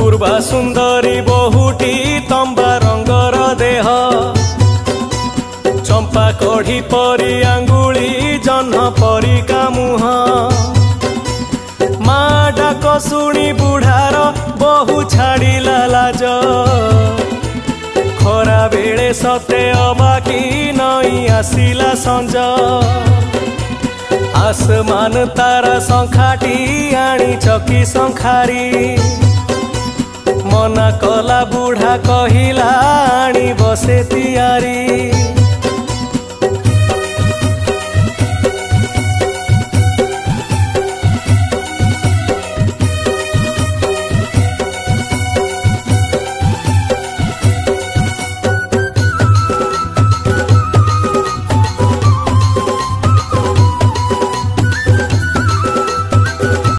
पूर्वा सुंदरी बहुटी तंबा रंगर देह चंपा कढ़ी परी आंगुली जह्न परी का मुह माँ डाक शुणी बुढ़ार बहु छाड़िला लाज खरा बेले सते अबाकी नई आसिला संज आसमान तारा संखाटी आनी चकी संखारी मना कला बुढ़ा कहिला आनी बसे तियारी।